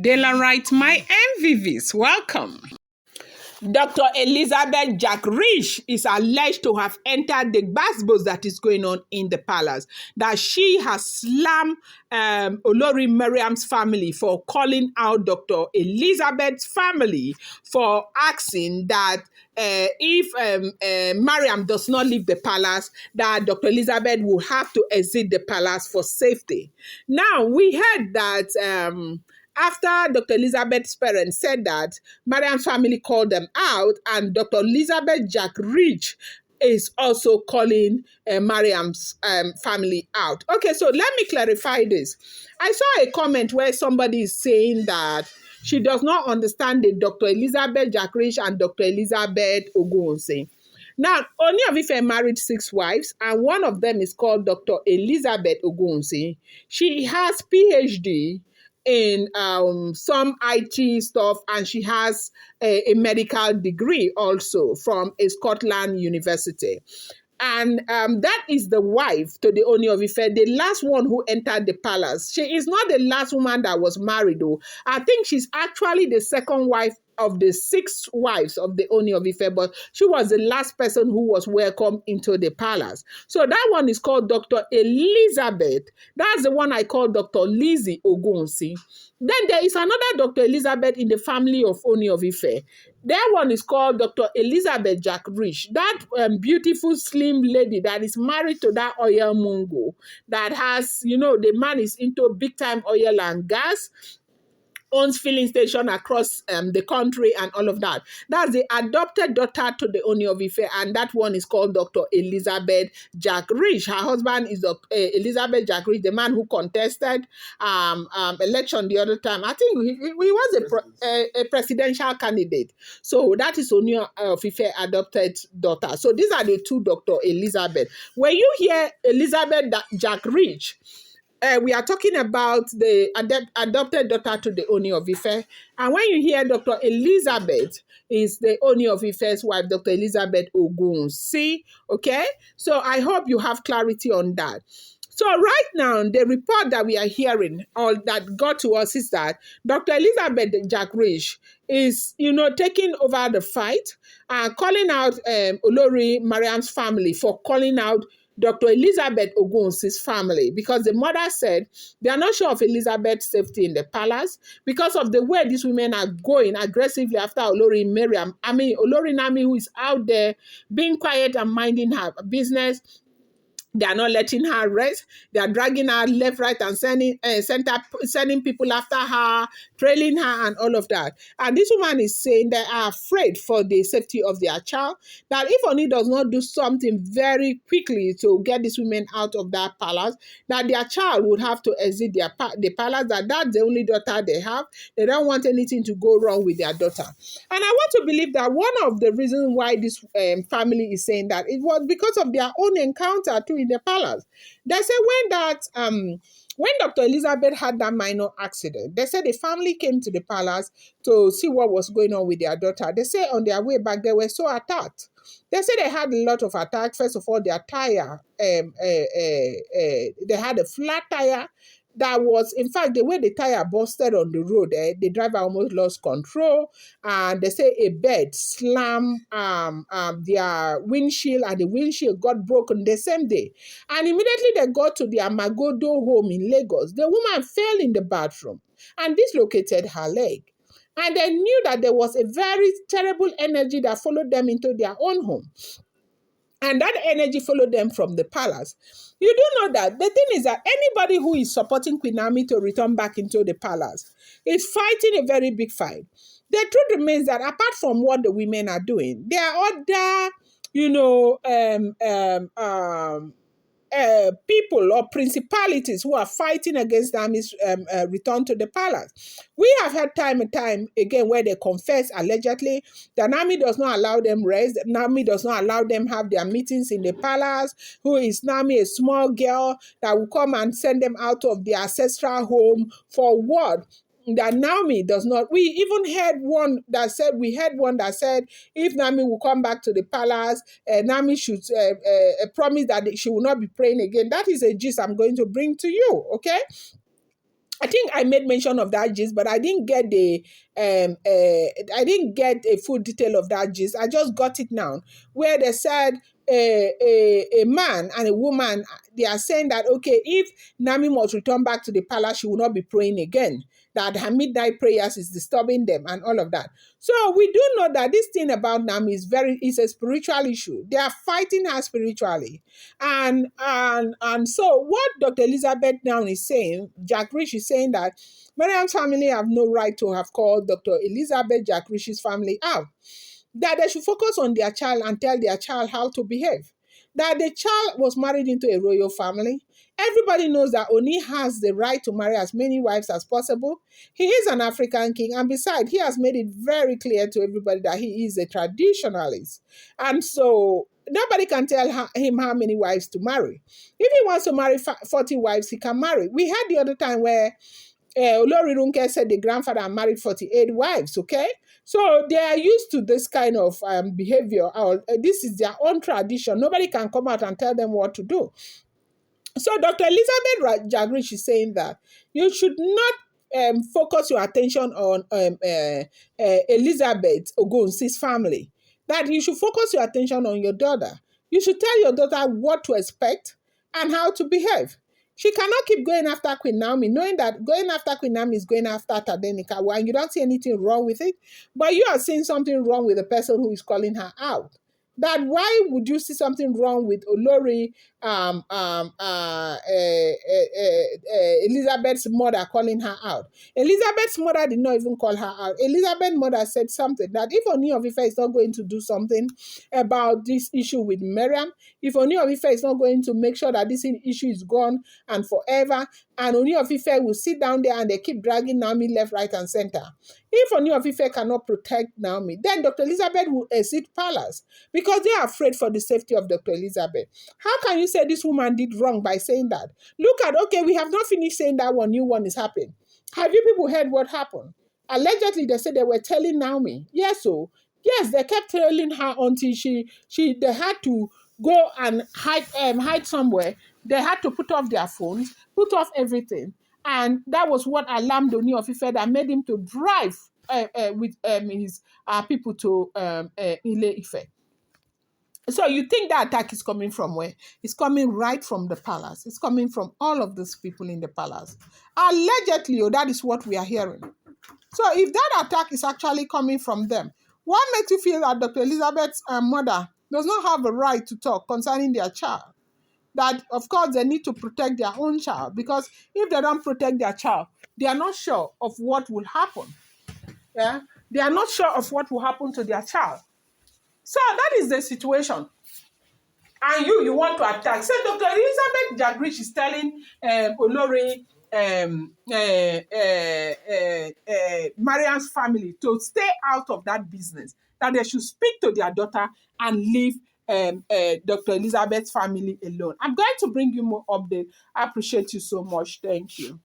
Daylight, my MVVs, welcome. Dr. Elizabeth Jackrich is alleged to have entered the Gbagbos that is going on in the palace, that she has slammed Olori Mariam's family for calling out Dr. Elizabeth's family for asking that if Mariam does not leave the palace, that Dr. Elizabeth will have to exit the palace for safety. Now, we heard that after Dr. Elizabeth's parents said that, Mariam's family called them out, and Dr. Elizabeth Jackrich is also calling Mariam's family out. Okay, so let me clarify this. I saw a comment where somebody is saying that she does not understand the Dr. Elizabeth Jackrich and Dr. Elizabeth Ogunwusi. Now, Ooni of Ife married 6 wives, and one of them is called Dr. Elizabeth Ogunwusi. She has PhD in some IT stuff, and she has a medical degree also from a Scotland university. And that is the wife to the Ooni of Ife, the last one who entered the palace. She is not the last woman that was married, though. I think she's actually the second wife of the 6 wives of the Ooni of Ife, but she was the last person who was welcomed into the palace. So that one is called Dr. Elizabeth. That's the one I call Dr. Lizzy Ogunwusi. Then there is another Dr. Elizabeth in the family of Ooni of Ife. That one is called Dr. Elizabeth Jackrich. That beautiful, slim lady that is married to that oil mongo that has, the man is into big time oil and gas, owns filling station across the country and all of that. That's the adopted daughter to the Ooni of Ife, and that one is called Dr. Elizabeth Jackrich. Her husband is Elizabeth Jackrich, the man who contested election the other time. I think he was a presidential candidate. So that is Ooni of Ife adopted daughter. So these are the 2 Dr. Elizabeth. When you hear Elizabeth Jackrich, we are talking about the adopted daughter to the Ooni of Ife. And when you hear Dr. Elizabeth is the Ooni of Ife's wife, Dr. Elizabeth Ogunwusi. Okay? So I hope you have clarity on that. So right now, the report that we are hearing, or that got to us, is that Dr. Elizabeth Jackrich is, taking over the fight, calling out Olori Mariam's family for calling out Dr. Elizabeth Ogunwusi's family, because the mother said they are not sure of Elizabeth's safety in the palace because of the way these women are going aggressively after Olori Naomi, who is out there being quiet and minding her business. They are not letting her rest. They are dragging her left, right, and sending people after her, trailing her, and all of that. And this woman is saying they are afraid for the safety of their child, that if Ooni does not do something very quickly to get these women out of that palace, that their child would have to exit the palace, that's the only daughter they have. They don't want anything to go wrong with their daughter. And I want to believe that one of the reasons why this family is saying that, it was because of their own encounter too in the palace. They say when Dr. Elizabeth had that minor accident, they said the family came to the palace to see what was going on with their daughter. They say on their way back, they were so attacked. They said they had a lot of attacks. First of all, their tire, they had a flat tire. That was, in fact, the way the tire busted on the road, the driver almost lost control. And they say a bed slammed their windshield, and the windshield got broken the same day. And immediately they got to their Magodo home in Lagos. The woman fell in the bathroom and dislocated her leg. And they knew that there was a very terrible energy that followed them into their own home. And that energy followed them from the palace. You do know that the thing is that anybody who is supporting Queen Naomi to return back into the palace is fighting a very big fight. The truth remains that apart from what the women are doing, there are other, people or principalities who are fighting against Naomi's return to the palace. We have had time and time again where they confess allegedly that Naomi does not allow them rest, Naomi does not allow them have their meetings in the palace. Who is Naomi, a small girl that will come and send them out of their ancestral home for what? That Naomi does not. We even heard one that said, if Naomi will come back to the palace, Naomi should promise that she will not be praying again. That is a gist I'm going to bring to you, okay? I think I made mention of that gist, but I didn't get I didn't get a full detail of that gist. I just got it now, where they said a man and a woman, they are saying that okay, if Nami must return back to the palace, she will not be praying again. That her midnight prayers is disturbing them and all of that. So we do know that this thing about Nami is a spiritual issue. They are fighting her spiritually. And so what Dr. Elizabeth now is saying, Jackrich is saying that Mariam's family have no right to have called Dr. Elizabeth Jackrich's family out. That they should focus on their child and tell their child how to behave. That the child was married into a royal family. Everybody knows that Oni has the right to marry as many wives as possible. He is an African king, and besides, he has made it very clear to everybody that he is a traditionalist. And so nobody can tell him how many wives to marry. If he wants to marry 40 wives, he can marry. We had the other time where Olori Runke said the grandfather married 48 wives, okay? So they are used to this kind of behavior. Or, this is their own tradition. Nobody can come out and tell them what to do. So Dr. Elizabeth Jackrich is saying that you should not focus your attention on Elizabeth Ogunwusi's family. That you should focus your attention on your daughter. You should tell your daughter what to expect and how to behave. She cannot keep going after Queen Naomi, knowing that going after Queen Naomi is going after Tadenika, and you don't see anything wrong with it, but you are seeing something wrong with the person who is calling her out. That why would you see something wrong with Olori Elizabeth's mother calling her out? Elizabeth's mother did not even call her out. Elizabeth's mother said something that if Ooni of Ife is not going to do something about this issue with Mariam, if Ooni of Ife is not going to make sure that this issue is gone and forever, and Ooni of Ife will sit down there and they keep dragging Naomi left, right, and center. If Ooni of Ife cannot protect Naomi, then Dr. Elizabeth will exit palace because they are afraid for the safety of Dr. Elizabeth. How can you say this woman did wrong by saying that? Look at, okay, we have not finished saying that one new one is happening. Have you people heard what happened? Allegedly, they said they were telling Naomi. Yes, so yes, they kept telling her until they had to go and hide somewhere. They had to put off their phones, put off everything. And that was what alarmed Ooni of Ife that made him to drive with his people to Ile Ife. So you think that attack is coming from where? It's coming right from the palace. It's coming from all of these people in the palace. Allegedly, that is what we are hearing. So if that attack is actually coming from them, what makes you feel that Dr. Elizabeth's mother does not have a right to talk concerning their child? That, of course, they need to protect their own child, because if they don't protect their child, they are not sure of what will happen. Yeah? They are not sure of what will happen to their child. So that is the situation. And you want to attack. So Dr. Elizabeth Jackrich is telling Olori Mariam's family to stay out of that business, that they should speak to their daughter and leave Dr. Elizabeth's family alone. I'm going to bring you more updates. I appreciate you so much. Thank you.